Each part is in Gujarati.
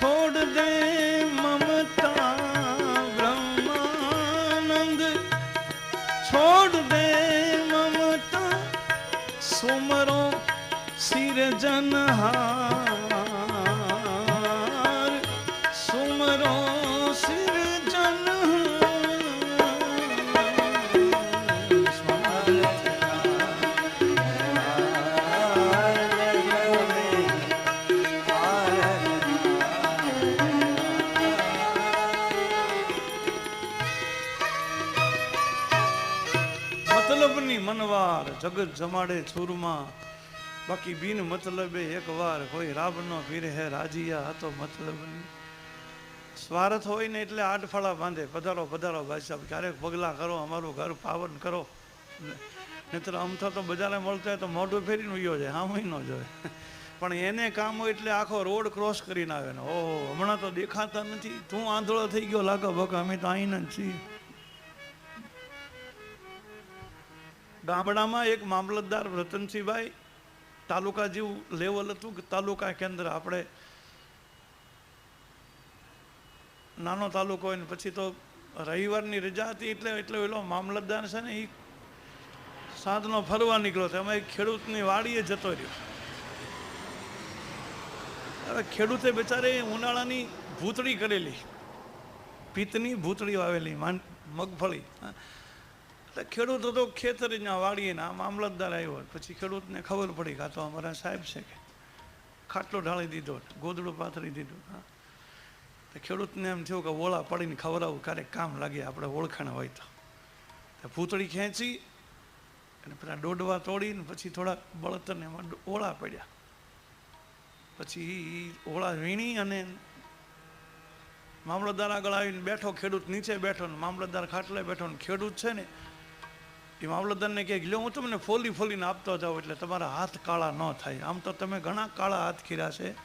છોડ દે મમતા બ્રહ્માનંદ, છોડ દે મમતા, સુમરો સિરજનહાર, સુમરો મતલબની મનવાર જગત જમાડે છુરમાં, બાકી બિન મતલબે એક વાર કોઈ રાબ નો પીરે હે રાજીયા હતો મતલબની. સ્વાર્થ હોય ને એટલે આડફાળા બાંધે, પધારો પધારો ભાઈ સાહેબ, ક્યારેક પગલા કરો, અમારું ઘર પાવન કરો. નહીતર અમથા તો બજારે મળતા હોય તો મોઢું ફેરીને ઉયો જાય, આમ ન જોવે. પણ એને કામ હોય એટલે આખો રોડ ક્રોસ કરીને આવે ને, ઓહો હમણાં તો દેખાતા નથી, તું આંધળો થઈ ગયો લાગો બકા, અમે તો અહીં જ છીએ. ગામડામાં એક મામલતદાર રતનસિંહભાઈ, તાલુકા જેવું લેવલ હતું કે તાલુકા કેન્દ્ર, આપણે નાનો તાલુકો હોય ને પછી તો રવિવારની રજા હતી એટલે એલો મામલતદાર છે ને એ સાંજનો ફરવા નીકળ્યો હતો. એમાં એક ખેડૂતની વાડીએ જતો રહ્યો. હવે ખેડૂતે બિચારે ઉનાળાની ભૂતળી કરેલી, પિત્તની ભૂતળી વાવેલી, મગફળી. એટલે ખેડૂત હતો ખેતરના વાડીએ ને આ મામલતદાર આવ્યો. પછી ખેડૂતને ખબર પડી કે આ તો અમારા સાહેબ છે, કે ખાટલો ઢાળી દીધો, ગોદડું પાથરી દીધું. હા, તો ખેડૂતને એમ થયું કે ઓળા પડીને ખવડાવું, ક્યારેક કામ લાગે, આપણે ઓળખાણ હોય તો. ભૂતળી ખેંચી અને પેલા દોડવા તોડીને પછી થોડાક બળતરને એમાં ઓળા પડ્યા. પછી ઓળા વીણી અને મામલતદાર આગળ આવીને બેઠો, ખેડૂત નીચે બેઠો ને મામલતદાર ખાટલે બેઠો. ને ખેડૂત છે ને એ મામલતદારને કહે, લ્યો હું તમને ફોલી ફોલીને આપતો જાઉં એટલે તમારા હાથ કાળા ન થાય. આમ તો તમે ઘણા કાળા હાથ કર્યા છે,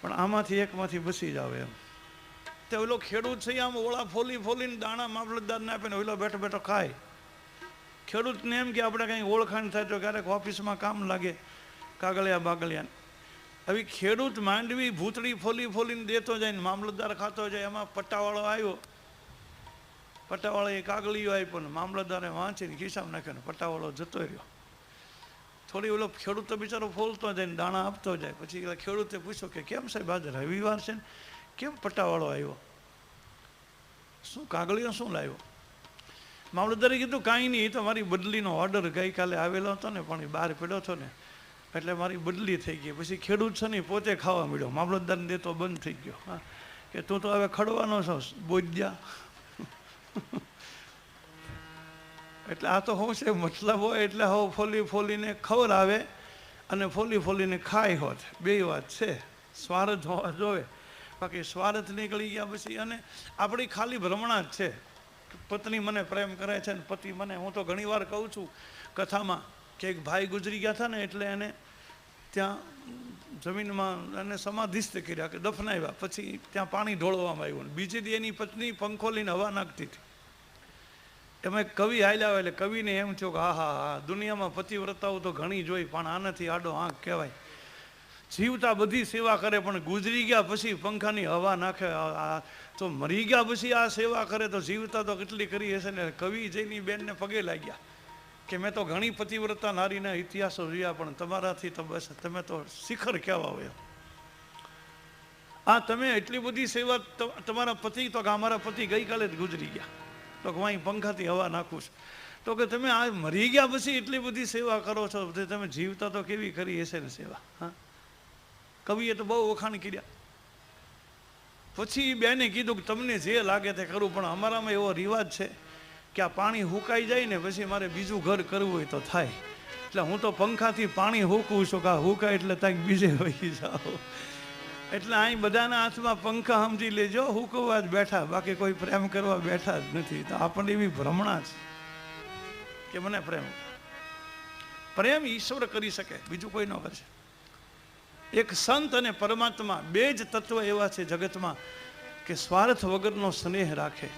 પણ આમાંથી એકમાંથી બસી જાવ એમ. તે ઓલો ખેડૂત છે આમ ઓળા ફોલી ફોલીને દાણા મામલતદારને આપે ને ઓલો બેઠો બેઠો ખાય. ખેડૂતને એમ કે આપણે કંઈ ઓળખાણ થાય તો ક્યારેક ઓફિસમાં કામ લાગે, કાગળિયા બાગળિયા. હવે ખેડૂત માંડવી ભૂતળી ફોલી ફોલીને દેતો જાય ને મામલતદાર ખાતો જાય. એમાં પટ્ટાવાળો આવ્યો, પટ્ટાવાળાએ કાગળિયો આપ્યો ને મામલતદારે વાંચીને ખિસ્સામાં નાખ્યો ને પટ્ટાવાળો જતો રહ્યો. થોડી ઓલો ખેડૂત તો બિચારો ફોલતો જાય ને દાણા આપતો જાય. પછી ખેડૂતે પૂછ્યું કે કેમ સાહેબ આજે રવિવાર છે ને કેમ પટ્ટાવાળો આવ્યો, શું કાગળિયો શું લાવ્યો? મામલતદારે કીધું કાંઈ નહીં, એ તો મારી બદલીનો ઓર્ડર ગઈકાલે આવેલો હતો ને પણ એ બહાર પડ્યો હતો ને એટલે મારી બદલી થઈ ગઈ. પછી ખેડૂત છે ને પોતે ખાવા મળ્યો, મામલતદારને દેતો બંધ થઈ ગયો. હા, કે તું તો હવે ખડવાનો છો બોજ્યા. એટલે આ તો શું છે, મતલબ હોય એટલે હવે ફોલી ફોલીને ખવડાવે અને ફોલી ફોલીને ખાય હોત, બે વાત છે. સ્વાર્થ હોવા જોવે, બાકી સ્વાર્થ નીકળી ગયા પછી. અને આપણી ખાલી ભ્રમણા જ છે. પત્ની મને પ્રેમ કરે છે ને પતિ મને, હું તો ઘણી વાર કહું છું કથામાં કે એક ભાઈ ગુજરી ગયા હતા ને એટલે એને ત્યાં જમીનમાં એને સમાધિસ્થ કર્યા, કે દફનાવ્યા. પછી ત્યાં પાણી ઢોળવામાં આવ્યું ને બીજે દી એની પત્ની પંખો લઈને હવા નાખતી હતી. એમાં એક કવિ હાલ્યા આવે એટલે કવિને એમ થયું કે હા હા હા, દુનિયામાં પતિવ્રતાઓ તો ઘણી જોઈ પણ આનાથી આડો આંખ કહેવાય. જીવતા બધી સેવા કરે પણ ગુજરી ગયા પછી પંખાની હવા નાખે, તો મરી ગયા પછી આ સેવા કરે તો જીવતા તો કેટલી કરી હશે ને. કવિ જઈની બેનને પગે લાગ્યા કે મેં તો ઘણી પતિવ્રતા નારીના ઇતિહાસો જોયા પણ તમારાથી તો બસ તમે તો શિખર કહેવા હોય. આ તમે એટલી બધી સેવા, તમારા પતિ તો કે અમારા પતિ ગઈકાલે જ ગુજરી ગયા, તો કે અહીં પંખાથી હવા નાખું છું. તો કે તમે આ મરી ગયા પછી એટલી બધી સેવા કરો છો, તમે જીવતા તો કેવી કરી હશે ને સેવા. હા, કવિએ તો બહુ વખાણ કર્યા. પછી બેને કીધું કે તમને જે લાગે તે કરું, પણ અમારામાં એવો રિવાજ છે કે આ પાણી હુકાઈ જાય ને પછી મારે બીજું ઘર કરવું હોય તો થાય. એટલે હું તો પંખાથી પાણી હુકવું છું કે આ હુકાય એટલે ત્યાં બીજે વહી જાઓ. એટલે અહીં બધાના હાથમાં પંખા સમજી લેજો, હુકવવા જ બેઠા, બાકી કોઈ પ્રેમ કરવા બેઠા જ નથી. તો આપણને એવી ભ્રમણા છે કે મને પ્રેમ ઈશ્વર કરી શકે, બીજું કોઈ ન કરશે. એક સંત અને પરમાત્મા બે જ તત્વ એવા છે જગતમાં કે સ્વાર્થ વગરનો સ્નેહ રાખે,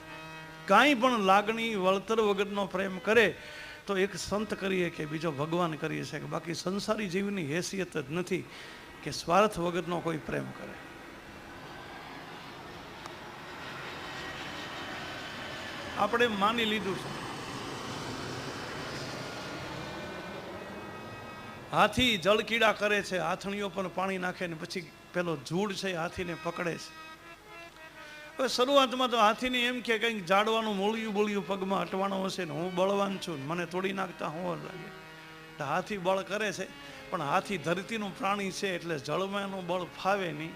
કાંઈ પણ લાગણી વળતર વગરનો પ્રેમ કરે તો એક સંત કરીએ કે બીજો ભગવાન કરી શકે. બાકી સંસારી જીવની હેસિયત જ નથી કે સ્વાર્થ વગરનો કોઈ પ્રેમ કરે. આપણે માની લીધું છે. હાથી જળકીડા કરે છે, હાથણીઓ પર પાણી નાખે ને પછી પેલો જૂડ છે હાથીને પકડે છે. હવે શરૂઆતમાં તો હાથીને એમ કે કંઈક ઝાડવાનું મૂળિયું બોળિયું પગમાં અટવાનો હશે ને હું બળવાન છું, મને તોડી નાખતા હું લાગે. હાથી બળ કરે છે, પણ હાથી ધરતીનું પ્રાણી છે એટલે જળમાં એનું બળ ફાવે નહીં,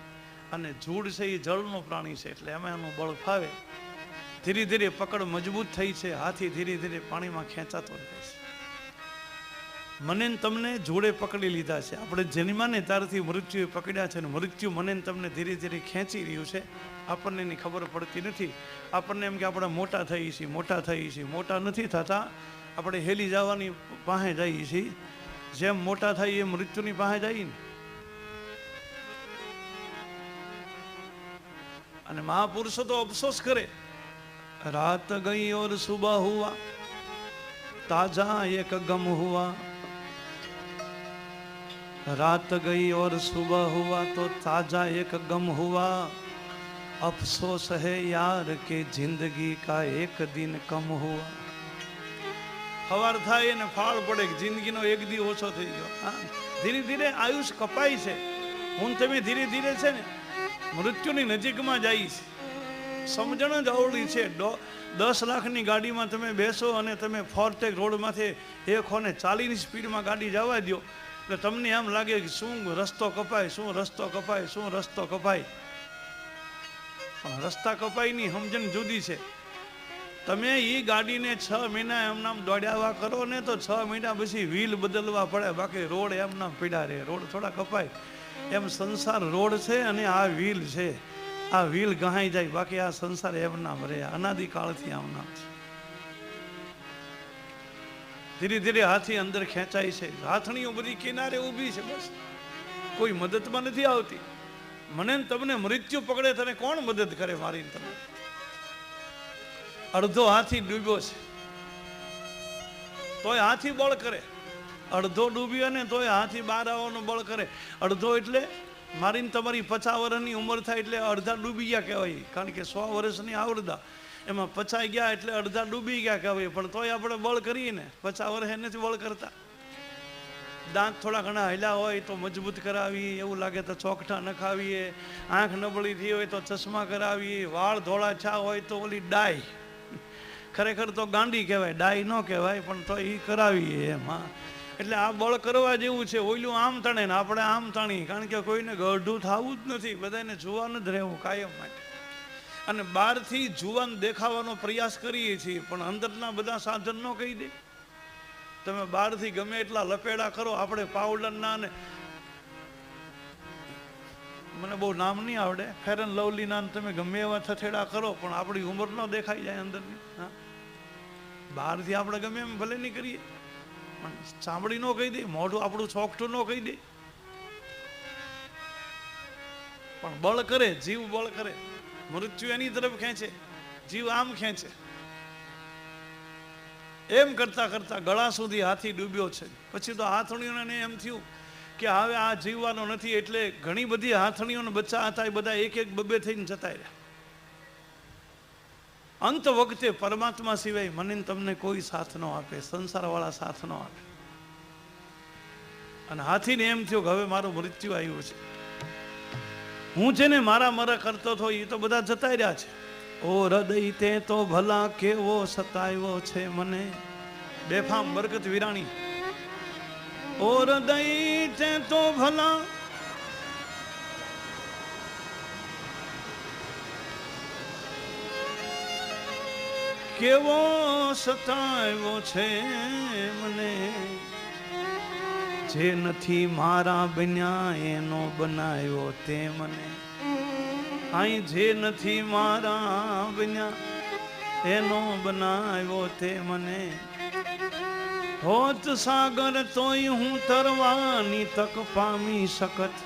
અને જૂડ છે એ જળનું પ્રાણી છે એટલે એમાં એનું બળ ફાવે. ધીરે ધીરે પકડ મજબૂત થઈ છે, હાથી ધીરે ધીરે પાણીમાં ખેંચાતો રહે છે. મને તમને જોડે પકડી લીધા છે, આપણે જન્માને ત્યારથી મૃત્યુએ પકડ્યા છે, અને મૃત્યુ મને તમને ધીરે ધીરે ખેંચી રહ્યું છે. આપણને એની ખબર પડતી નથી. આપણને એમ કે આપણે મોટા થઈએ છીએ, મોટા થઈએ છીએ, મોટા નથી થતા, આપણે હેલી જવાની પાસે જઈએ છીએ. જેમ મોટા થાય એમ મૃત્યુની પાસે જઈએ ને. અને મહાપુરુષો તો અફસોસ કરે, રાત ગઈ ઓર સુબહ હુઆ, તાજા એક ગમ હુઆ. रात गई और सुबह हुआ तो ताजा एक गम हुआ, अफसोस है यार के जिंदगी का एक दिन कम हुआ. સવાર થાય ને ફાળ પડે કે જિંદગીનો એક દી ઓછો થઈ ગયો. ધીરે ધીરે આયુષ કપાય છે. હું તમે ધીરે ધીરે છે ને મૃત્યુની નજીકમાં જાય છે. સમજણ જ અવળી છે. 10 લાખની ગાડીમાં તમે બેસો અને તમે ફોરટેક રોડમાંથી 140ની સ્પીડમાં ગાડી જવા દો એટલે તમને એમ લાગે કે શું રસ્તો કપાય, શું રસ્તો કપાય, શું રસ્તો કપાય. પણ રસ્તા કપાયની સમજણ જુદી છે. તમે એ ગાડીને 6 મહિના એમ નામ દોડાવવા કરો ને તો 6 મહિના પછી વ્હીલ બદલવા પડે, બાકી રોડ એમ નામ પીડા રહે, રોડ થોડા કપાય. એમ સંસાર રોડ છે અને આ વ્હીલ છે. આ વ્હીલ ગહાઈ જાય, બાકી આ સંસાર એમ નામ રહે, અનાદિકાળથી આમ નામ છે. ધીરે ધીરે હાથી અંદર ખેંચાય છે. હાથણીઓ બધી કિનારે ઊભી છે, બસ કોઈ મદદમાં નથી આવતી. મને તમને મૃત્યુ પકડે તને કોણ મદદ કરે? મારી તમે અડધો હાથી ડૂબ્યો છે તોય હાથી બળ કરે, અડધો ડૂબ્યો ને તોય હાથી બહાર આવવાનું બળ કરે. અડધો એટલે મારીને તમારી 50 વર્ષની ઉંમર થાય એટલે અડધા ડૂબી ગયા કહેવાય, કારણ કે 100 વર્ષની આવડતા એમાં 50 ગયા એટલે અડધા ડૂબી ગયા કહેવાય. પણ તોય આપણે બળ કરીએ ને, 50 વર્ષે નથી બળ કરતા. દાંત થોડા ઘણા હલ્યા હોય તો મજબૂત કરાવીએ, એવું લાગે તો ચોકઠા નખાવીએ, આંખ નબળી થઈ હોય તો ચશ્મા કરાવીએ, વાળ ધોળા છા હોય તો ઓલી ડાય, ખરેખર તો ગાંડી કહેવાય, ડાય ન કહેવાય, પણ તો એ કરાવીએ એમ. એટલે આ બળ કરવા જેવું છે. ઓઈલું આમ તણે ને આપણે આમ તાણીએ, કારણ કે કોઈને ગઢું થવું જ નથી, બધાને જુવાન જ રહેવું કાયમ માટે. અને બહારથી જુવાન દેખાવાનો પ્રયાસ કરીએ છીએ, પણ અંદરના બધા સાધન ન કહી દે. તમે બહારથી ગમે એટલા લપેડા કરો, આપણે પાવડરના ને મને બહુ નામ નહીં આવડે, ફેર એન્ડ લવલી ના તમે ગમે એવા થથેડા કરો, પણ આપણી ઉંમર ન દેખાઈ જાય અંદરની. હા, બહારથી આપણે ગમે એમ ભલે નહીં કરીએ, પણ ચામડી ન કહી દે, મોઢું આપણું ચોકઠું ન કહી દે, પણ બળ કરે, જીવ બળ કરે. મૃત્યુ એની તરફ ખેંચે, જીવ આમ ખેંચે. એમ કરતા કરતા ગળા સુધી હાથી ડૂબ્યો છે. પછી તો હાથણીઓને એમ થયું કે હવે આ જીવવાનો નથી, એટલે ઘણી બધી હાથણીઓને બચ્ચા હતા, એ બધા એક એક બબે થઈને જતા રહ્યા. અંત વખતે પરમાત્મા સિવાય મને તમને કોઈ સાથ ન આપે, સંસારવાળા સાથ ન આપે. અને હાથીને એમ થયું કે હવે મારું મૃત્યુ આવ્યું છે. હું છે ને મારા મરા કરતો હતો, એ તો બધા જતા રહ્યા છે. ઓ હૃદય તે તો ભલા કેવો સતાવ્યો છે મને. બેફામ બરકત વિરાણી. ઓ હૃદય તે તો ભલા કેવો સતાવ્યો છે મને, જે નથી મારા બન્યા એનો બનાવ્યો તે મને. અહીં જે નથી મારા બન્યા એનો બનાવ્યો તે મને. હોત સાગર તોય હું તરવાની તક પામી શકત.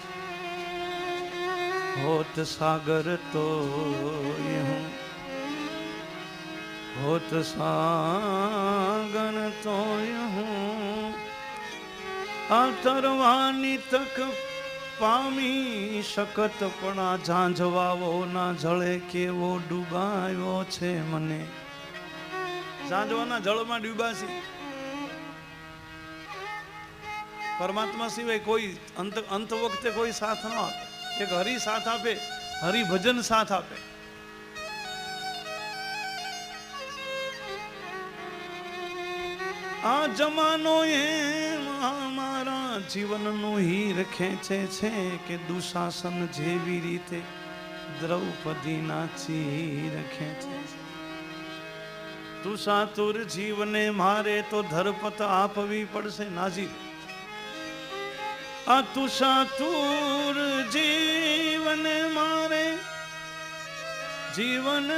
હોત સાગર તોય હું, હોત સાગર તોય હું આ તરવાની તક પામી શકત. પણ આ ઝાંઝવાવો ના જળે કેવો ડૂબાયો છે મને. ઝાંઝવાના જળમાં ડૂબ્યા છે. પરમાત્મા સિવાય કોઈ અંત વખતે કોઈ સાથ ન આપે. એક હરિ સાથ આપે, હરિભજન સાથ આપે. આ જમાનો એ મારા જીવનનું હીર ખેંચે છે કે દુશાસન જેવી રીતે દ્રૌપદીના ચીર ખેંચે છે. દુશાતુર જીવને મારે તો ધરપત આપવી પડશે નાજી. આ તુષાતુર જીવને મારે જીવન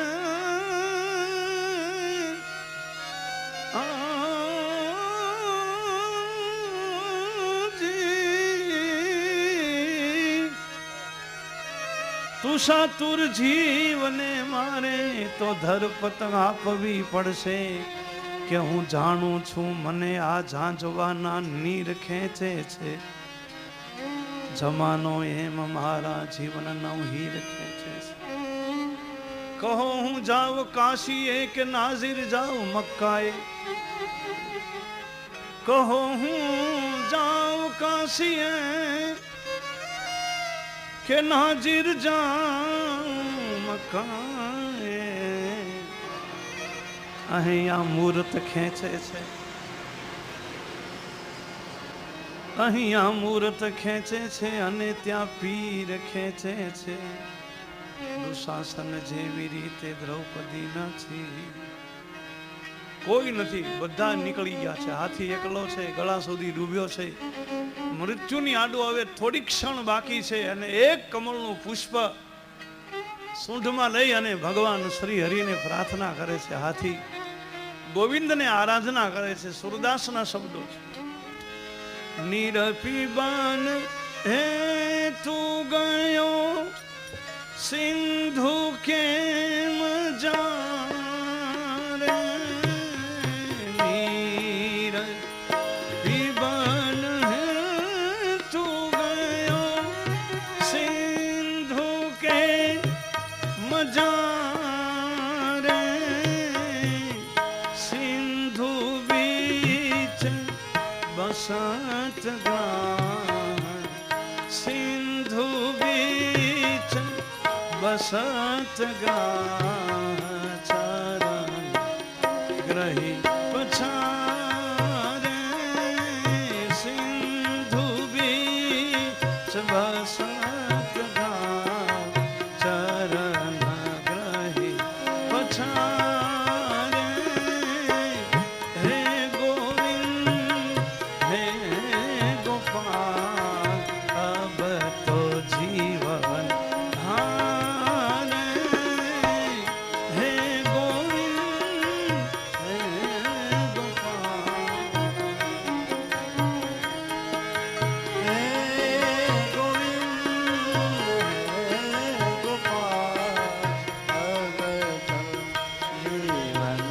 તુષાતુર જીવને મારે તો ધરપત આપવી પડશે કે હું જાણું છું મને આ ઝાંઝવાના નીર ખેંચે છે. જમાનો એમ મારા જીવનનો હીર ખેંચે છે. કહો હું જાઉં કાશીએ કે નાઝીર જાઉં મક્કાએ. કહો હું જાઉં કાશીએ કે નાઝીર જાઉં મક્કાએ. અહીંયા મૂર્ત ખેંચે છે, અહીંયા મૂર્ત ખેંચે છે અને ત્યાં પીર ખેંચે છે. દુશાસન જેવી રીતે દ્રૌપદી નથી. કોઈ નથી, બધા નીકળી ગયા છે. હાથી એકલો છે, ગળા સુધી ડૂબ્યો છે. મૃત્યુની આડો હવે થોડી ક્ષણ બાકી છે અને એક કમળનું પુષ્પ સૂંઢમાં લઈ અને ભગવાન શ્રી હરિને પ્રાર્થના કરે છે. હાથી ગોવિંદને આરાધના કરે છે. સુરદાસના શબ્દો છે. નિરપીબાન હે તું ગયો સિંધુ કેમ જારે. નિરપીબાન હે તું ગયો સિંધુ કેમ જારે. સિંધુ બીચ બસત ગાન. સિંધુ બીચ બસત ગાન. ચરણ ગ્રહી પછારે. સિંધુ બીચ બસત ગાન. ચરણ ગ્રહી પછારે. હે ગોવિંદ હે ગોપાલ અબ તો જીવન ધારે. હે ગોવિંદ હે ગોપાલ હે ગોવિંદ હે ગોપાલ અબ તો જીવન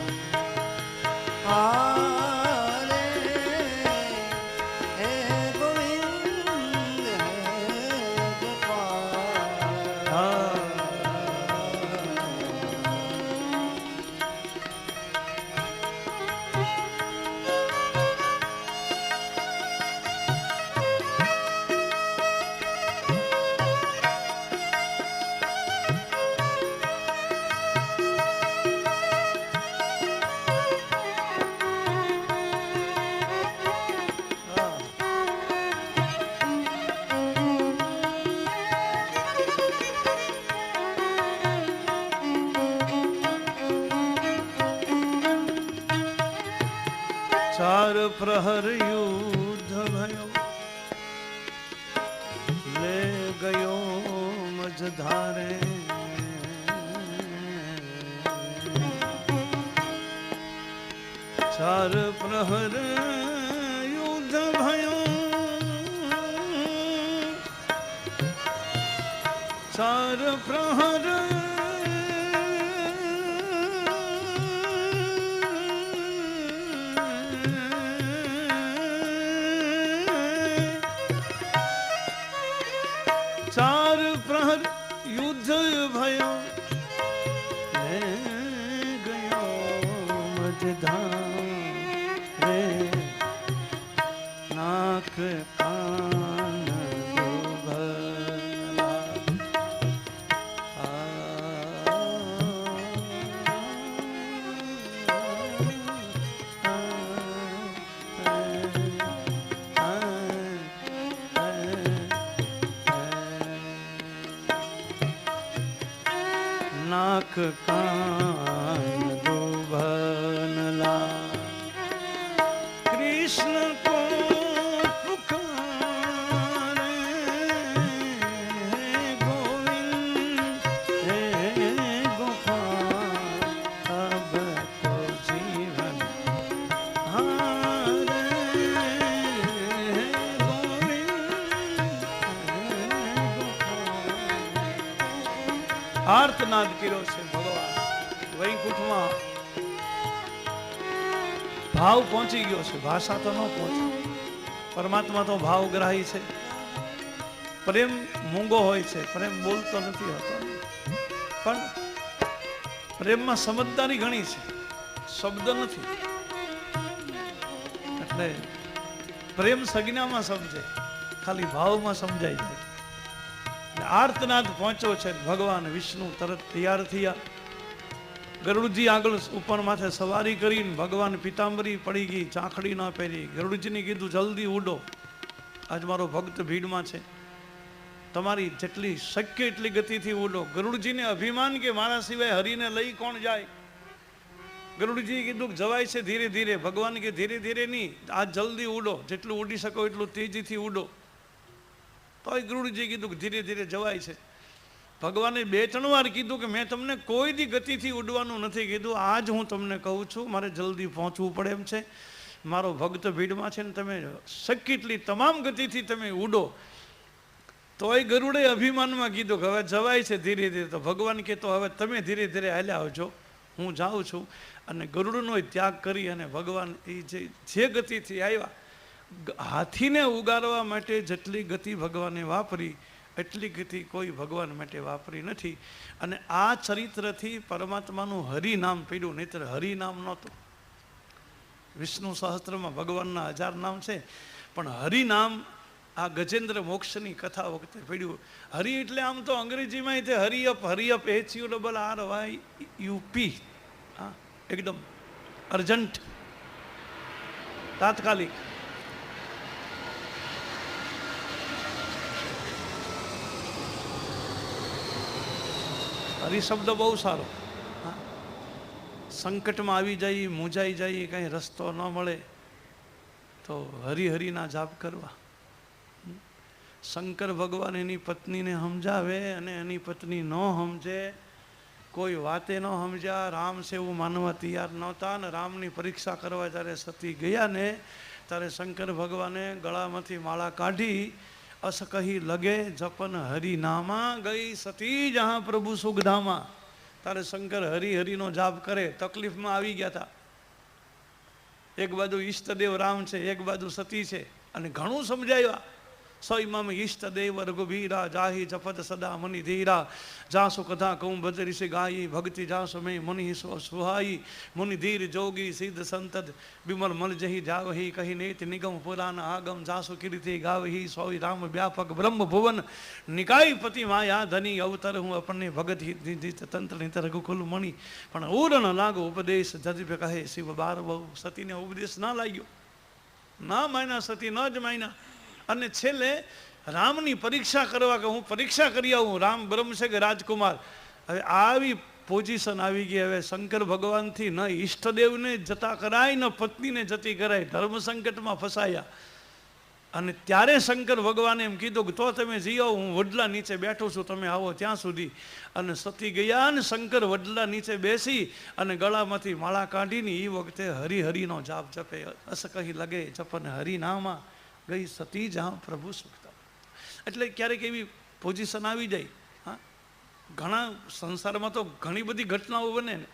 હારે. હે ગોવિંદ હે ગોપાલ. ચાર પ્રહર યુદ્ધ ભયો લે ગયો મજધારે. ચાર પ્રહર યુદ્ધ ભયો ચાર પ્રહર ચાર પ્રહર યુદ્ધ ભયો લે ગયો મજધારે. કાન નાક કાન દુભનલા કૃષ્ણ કો પુકારે ગોવિંદ હે ગોપાલ અબ તો જીવન હારે આર્તનાદ કર્યો છે ભગવાન વૈકુંઠમાં. ભાવ પહોંચી ગયો છે, ભાષા તો ન પહોંચે. પરમાત્મા તો ભાવગ્રાહી છે. પ્રેમ મૂંગો હોય છે, પ્રેમ બોલતો નથી હોતો, પણ પ્રેમમાં સમજદારી ઘણી છે, શબ્દ નથી. એટલે પ્રેમ સંજ્ઞામાં સમજે, ખાલી ભાવમાં સમજાય છે. આર્તનાદ પહોંચ્યો છે. ભગવાન વિષ્ણુ તરત તૈયાર થયા. ગરુડજી આગળ ઉપર માથે સવારી કરીને ભગવાન પિતાંબરી પડી ગઈ, ચાંખડી ન પહેરી. ગરુડજીને કીધું જલ્દી ઉડો, આજ મારો ભક્ત ભીડમાં છે, તમારી જેટલી શક્ય એટલી ગતિથી ઉડો. ગરુડજીને અભિમાન કે મારા સિવાય હરિને લઈ કોણ જાય. ગરુડજીએ કીધું જવાય છે ધીરે ધીરે. ભગવાન કે ધીરે ધીરે નહીં, આજ જલ્દી ઉડો, જેટલું ઉડી શકો એટલું તેજીથી ઉડો. તોય ગરુડજીએ કીધું કે ધીરે ધીરે જવાય છે. ભગવાને 2-3 વાર કીધું કે મેં તમને કોઈ દી ગતિથી ઉડવાનું નથી કીધું, આજ હું તમને કહું છું મારે જલ્દી પહોંચવું પડે એમ છે, મારો ભક્ત ભીડમાં છે ને તમે શક્ય એટલી તમામ ગતિથી તમે ઉડો. તોય ગરુડે અભિમાનમાં કીધું કે હવે જવાય છે ધીરે ધીરે. તો ભગવાન કે તો હવે તમે ધીરે ધીરે હાલ્યા આવજો, હું જાઉં છું. અને ગરુડનો ત્યાગ કરી અને ભગવાન એ જે ગતિથી આવ્યા, હાથીને ઉગારવા માટે જેટલી ગતિ ભગવાને વાપરી એટલી ગતિ કોઈ ભગવાન માટે વાપરી નથી. અને આ ચરિત્રથી પરમાત્માનું હરિનામ પીડ્યું, નહીતર હરિનામ નહોતું. વિષ્ણુ સહસ્ત્રમાં ભગવાનના 1000 નામ છે, પણ હરિનામ આ ગજેન્દ્ર મોક્ષની કથા વખતે પીડ્યું. હરિ એટલે આમ તો અંગ્રેજીમાં હરિઅપ, હરિઅપ HURRIUP, હા, એકદમ અર્જન્ટ, તાત્કાલિક. હરિ શબ્દ બહુ સારો. સંકટમાં આવી જાય, મૂંઝાઈ જાય, કંઈ રસ્તો ન મળે તો હરિહરિના જાપ કરવા. શંકર ભગવાન એની પત્નીને સમજાવે અને એની પત્ની ન સમજે, કોઈ વાતે ન સમજ્યા. રામ છે એવું માનવા તૈયાર નહોતા, અને રામની પરીક્ષા કરવા જ્યારે સતી ગયા ને ત્યારે શંકર ભગવાને ગળામાંથી માળા કાઢી, અસ કહી લગે જપન હરિનામા, ગઈ સતી જહાં પ્રભુ સુખધામા. તારે શંકર હરિહરિનો જાપ કરે. તકલીફમાં આવી ગયા હતા. એક બાજુ ઈષ્ટદેવ રામ છે, એક બાજુ સતી છે, અને ઘણું સમજાવ્યા. સૈમમ ઈષ્ટદેવ રઘુવીરા, જાહી જપત સદા મની ધીરા, જાસુ કથા કૌ ભજ ઋષિ ગાઈ, ભક્તિ જાસુ મેં મુનિ સુહાઈ, મુનિ ધીર જોગી સિદ્ધ સંતદ, બિમલ મલ જહી જાવહી, કહી નેત નિગમ પુરાણ આગમ, જાસુ કીર્તિ ગાવહી, સોઈ રામ વ્યાપક બ્રહ્મ ભુવન, નિકાય પતિ માયા ધની, અવતર હું અપને ભગત તંત્ર નિતર રઘુકુલ મણી, પણ ઉર ન લાગો ઉપદેશ જજપે કહે શિવ બાર બહુ. સતીને ઉપદેશ ના લાગ્યો, ના માયના સતી, ન જ માયના. અને છેલ્લે રામની પરીક્ષા કરવા કે હું પરીક્ષા કરી આવું, રામ બ્રહ્મ છે કે રાજકુમાર. હવે આવી પોઝિશન આવી ગઈ. હવે શંકર ભગવાનથી ન ઈષ્ટદેવને જતા કરાય, ન પત્નીને જતી કરાય. ધર્મ સંકટમાં ફસાયા. અને ત્યારે શંકર ભગવાને એમ કીધું કે તો તમે જઈ આવો, હું વડલા નીચે બેઠો છું, તમે આવો ત્યાં સુધી. અને સતી ગયા, અને શંકર વડલા નીચે બેસી અને ગળામાંથી માળા કાઢીને એ વખતે હરિહરિનો જાપ જપે. અસ કહી લગે જપન હરિનામા, ગઈ સતી જહાં પ્રભુ સુખતા. એટલે ક્યારેક એવી પોઝિશન આવી જાય. હા, ઘણા સંસારમાં તો ઘણી બધી ઘટનાઓ બને ને,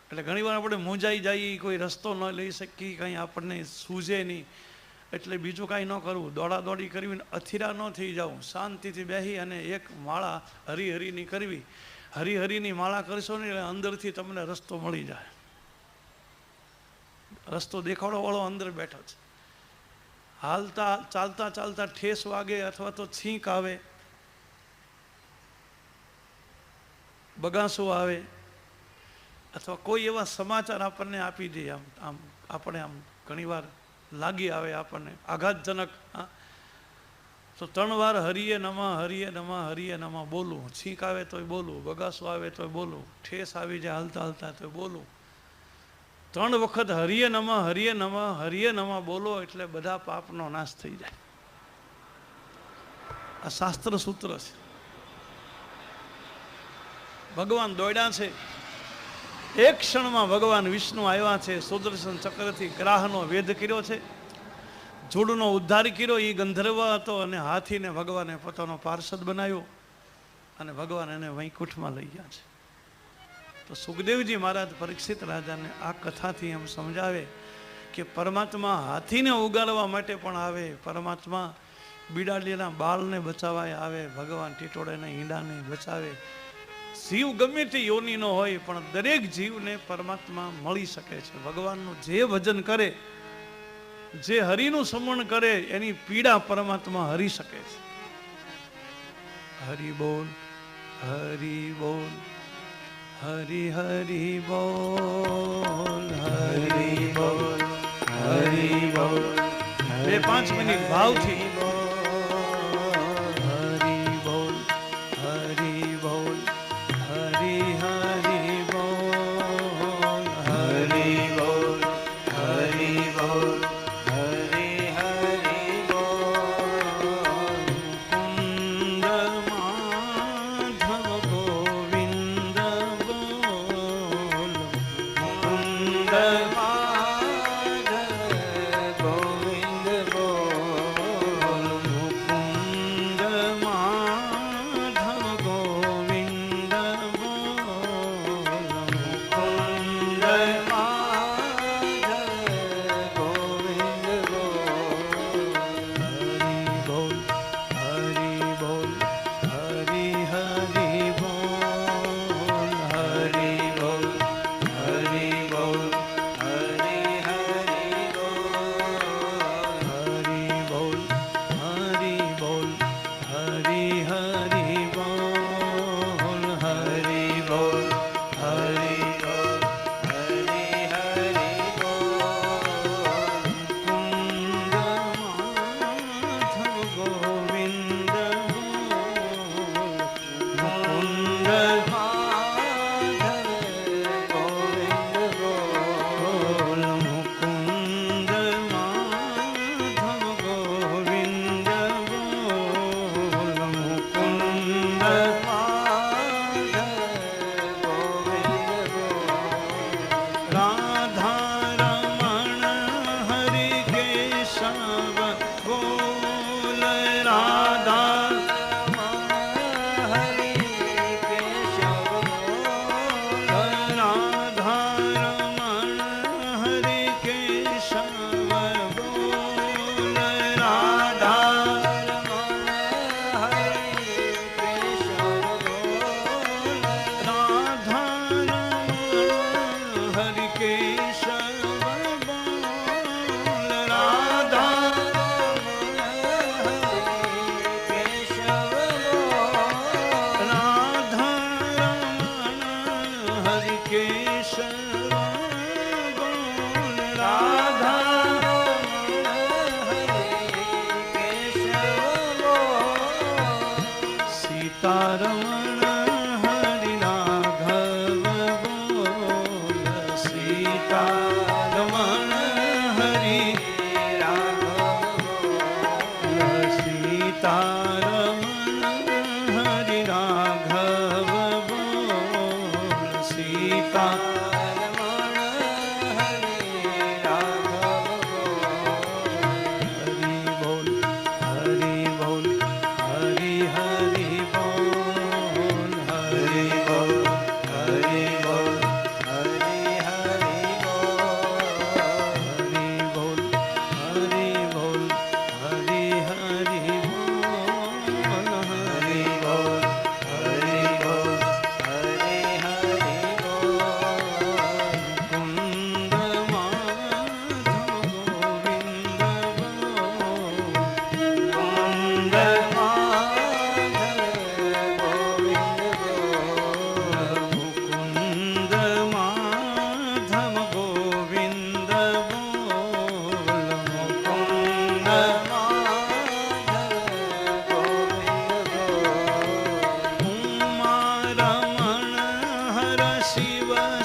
એટલે ઘણીવાર આપણે મૂંઝાઈ જઈએ, કોઈ રસ્તો ન લઈ શકીએ, કંઈ આપણને સૂઝે નહીં. એટલે બીજું કાંઈ ન કરવું, દોડાદોડી કરવી, અથીરા ન થઈ જવું, શાંતિથી બેસી અને એક માળા હરિહરિની કરવી. હરિહરિની માળા કરશો ને એટલે અંદરથી તમને રસ્તો મળી જાય. રસ્તો દેખાડો વાળો અંદર બેઠો છે. હાલતા ચાલતા ચાલતા ઠેસ વાગે અથવા તો છીંક આવે, બગાસું આવે, અથવા કોઈ એવા સમાચાર આપણને આપી દે, આમ આપણે આમ ઘણીવાર લાગી આવે આપણને આઘાતજનક, તો 3 વાર હરિયે નમઃ હરિયે નમઃ હરિયે નમઃ બોલવું. છીંક આવે તોય બોલવું, બગાસું આવે તોય બોલવું, ઠેસ આવી જાય હાલતા હાલતા તોય બોલવું. 3 વખત હરિયે નમઃ હરિયે નમઃ હરિયે નમઃ બોલો એટલે બધા પાપનો નાશ થઈ જાય. આ શાસ્ત્ર સૂત્ર છે. ભગવાન દોડ્યા છે, એક ક્ષણમાં ભગવાન વિષ્ણુ આવ્યા છે, સુદર્શન ચક્રથી ગ્રાહનો વેધ કર્યો છે, જૂડનો ઉદ્ધાર કર્યો. એ ગંધર્વ હતો અને હાથીને ભગવાને પોતાનો પાર્ષદ બનાવ્યો અને ભગવાન એને વૈકુંઠમાં લઈ ગયા છે. તો સુખદેવજી મહારાજ પરીક્ષિત રાજાને આ કથાથી એમ સમજાવે કે પરમાત્મા હાથીને ઉગાડવા માટે પણ આવે, પરમાત્મા બિડાડીના બાળને બચાવવા આવે, ભગવાન ટીટોળાના ઈંડાને બચાવે. જીવ ગમે તે યોનિનો હોય પણ દરેક જીવને પરમાત્મા મળી શકે છે. ભગવાનનું જે ભજન કરે, જે હરિનું સ્મરણ કરે એની પીડા પરમાત્મા હરી શકે છે. હરિ બોલ હરિ બોલ હરિ હરિ બોલ હરિ બોલ હરિ બોલ. 2-5 મિનિટ ભાવથી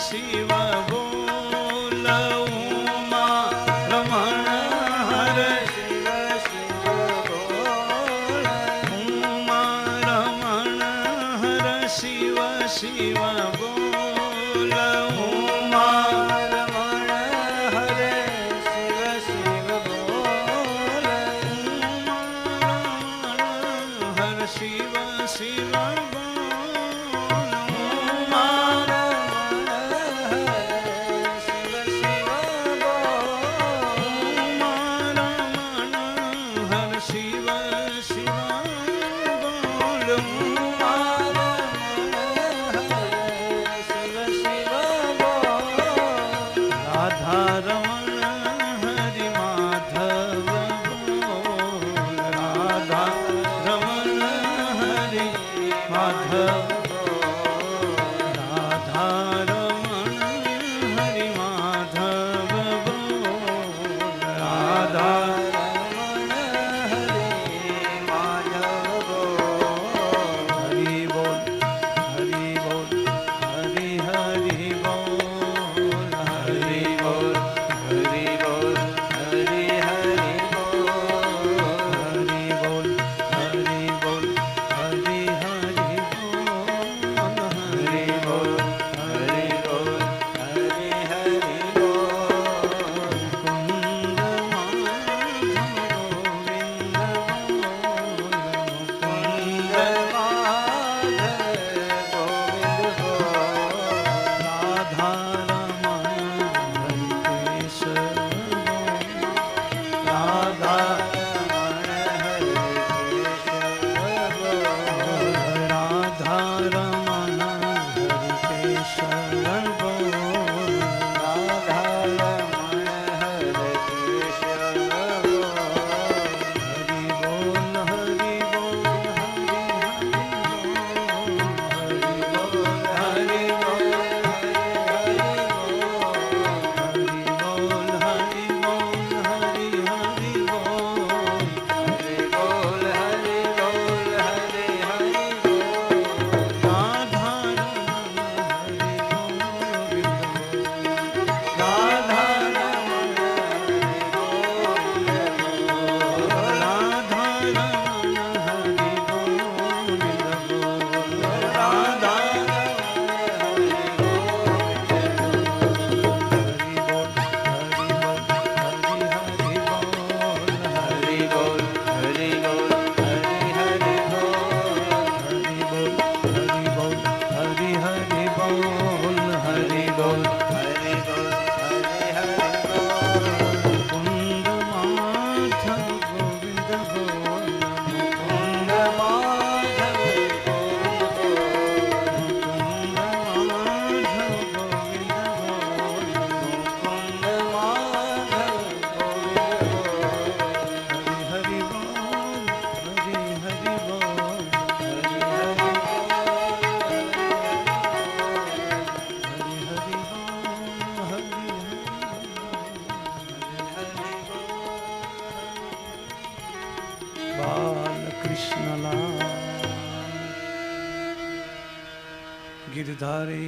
શિવ બોલ ઉમા રમણ હરે શિવ શિવ બોલ ઉમા રમણ હરે શિવ શિવ બોલ ઉમા રમણ હરે શિવ શિવ બોલ ઉમા રમણ હરે શિવ શિવ गिरधारी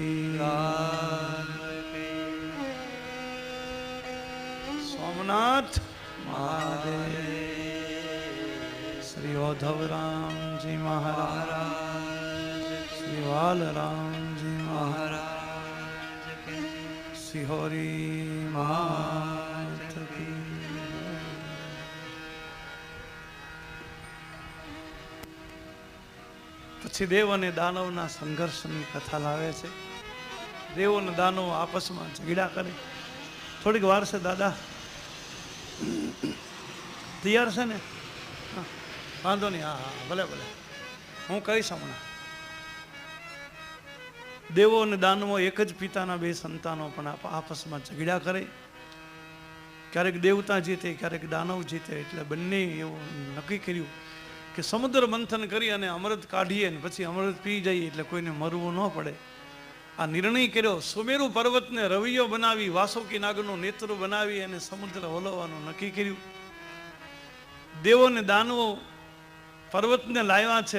सोमनाथ महादेव श्री उद्धव राम जी महाराज श्री वाल राम जी महाराज सिहोरी मात की પછી દેવ અને દાનવના સંઘર્ષની કથા લાવે છે. દેવો અને દાનવો આપસમાં ઝઘડા કરે. થોડીક વાર છે દાદા, તૈયાર છે ને? વાંધો નહીં, હા હા ભલે ભલે, હું કહીશ હમણાં. દેવો અને દાનવો એક જ પિતાના બે સંતાનો પણ આપસમાં ઝઘડા કરે. ક્યારેક દેવતા જીતે, ક્યારેક દાનવ જીતે. એટલે બંને એવું નક્કી કર્યું કે સમુદ્ર મંથન કરી અને અમૃત કાઢીએ ને પછી અમૃત પી જઈએ એટલે કોઈને મરવું ન પડે. આ નિર્ણય કર્યો. સુમેરુ પર્વતને રવિયો બનાવી, વાસુકી નાગનું નેત્ર બનાવી અને સમુદ્ર હલવવાનું નક્કી કર્યું. દેવો ને દાનવો પર્વતને લાવ્યા છે.